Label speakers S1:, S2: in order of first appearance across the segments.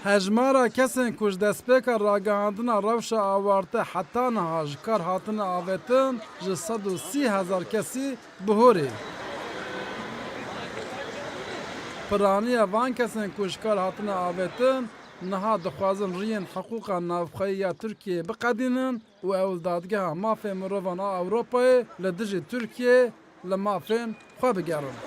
S1: Hejmara kesên ku ji destpêka ragihandina rewşa awarte heta niha ji kar hatine avêtin ji 130,000 kesî bihorê. Piraniya van kesên ku ji kar hatine avêtin niha dixwazin riyên hiqûqa navxeyî ya Tirkiyeyê biqedînin û ew dadgeha mafên mirovan a Ewropayê li dijî Tirkiyeyê li mafên xwe bigerin.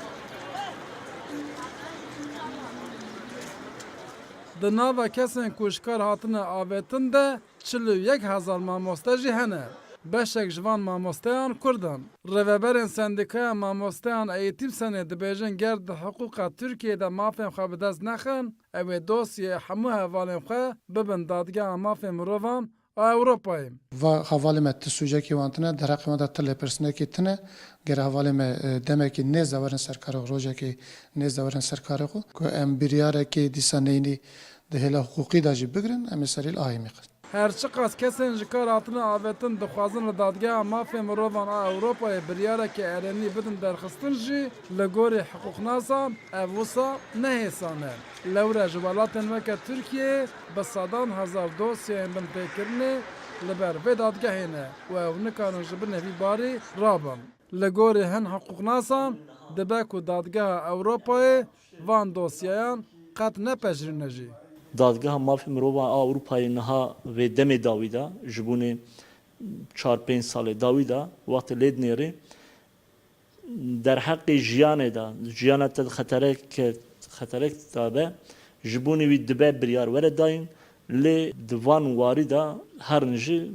S1: Di nava kesên ku ji kar hatine avêtin de 41,000 mamoste jî hene. Beşek ji van mamosteyan Kurd in. Rêveberên Sendîkaya Mamosteyan Eğitimsenê dibêjin ger di hiqûqa Tirkiyeyê de mafên xwe bi dest nexin, ew ê dosyayê hemû hevalên xwe bibin dadgeha mafên mirovan a Ewropayê.
S2: Va havalê me ti sûcekî wan tune, derheqê me de ti lêpirsinekî tune, gera havalê me demekî nêz dewerin serkarê xwe, rojekê nêz dewerin serkarê xwe, ku em biryarekê dîsa neynî di hêla hiqûqî de jî bigirin, em ê serî li Ayêmê qin.
S1: Her çi qas kesên ji kar hatine avêtin dixwazin li dadgeha mafên mirovan a Ewropayê biryarekê erenî bidin derxistin jî li gorî hiqûqnasan ev wisa nehêsane. Lewre ji welatên weke Tirkiyeyê bi sedan hezar dosyayên binpêkirinê li ber vê dadgehê ne û ew nikarin ji bin nevî barî rabin. Li gorî hin hiqûqnasan dibe ku dadgeha Ewropayê van dosyayan qet nepejirîne jî.
S3: Dadgeha mafê mirovan a Ewropayê niha vê demê dawî da ji bonê 4-5 salê dawî da wextê lê dinêrê derheqê jiyanê da jiyana te xeterek dabe ji bonê wî dibe biryar were dayîn lê di van warî da herin jî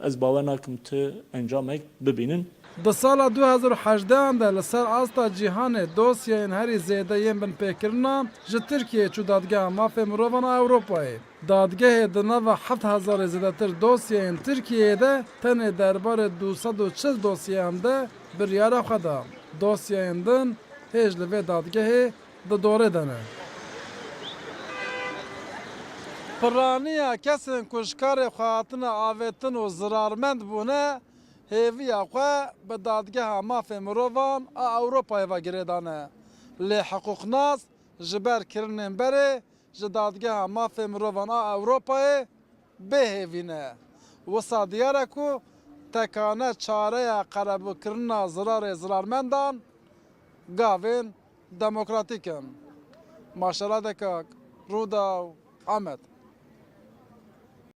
S3: ez bawer nakim tu encamek bibînin.
S1: Di sala 2018 de li ser asta cîhanê dosyayên herî zêde yên binpêkirinan ji Tirkiyeyê çû dadgeha mafên mirovan a Ewropayê. Dadgehê di nava 7,000 zêdetir dosyayên Tirkiyeyê de tenê derbarê 240 dosyayan de biryara xwe da. Dosyayên din hêj li vê dadgehê di dorê de ne. Piraniya kesên ku ji karê xwe hatine avêtin û zirarmend bûne hêviya xwe bi dadgeha mafên mirovan a Ewropayê ve girêdane. Lê hiqûqnas ji ber kirinên berê ji dadgeha mafên mirovan a Ewropayê bêhêvîne. Wisa diyar e ku tekane çareya qerebûkirina zirarê zirarmendan gavên demokratîk in. Maşeradeka Rûda Amed.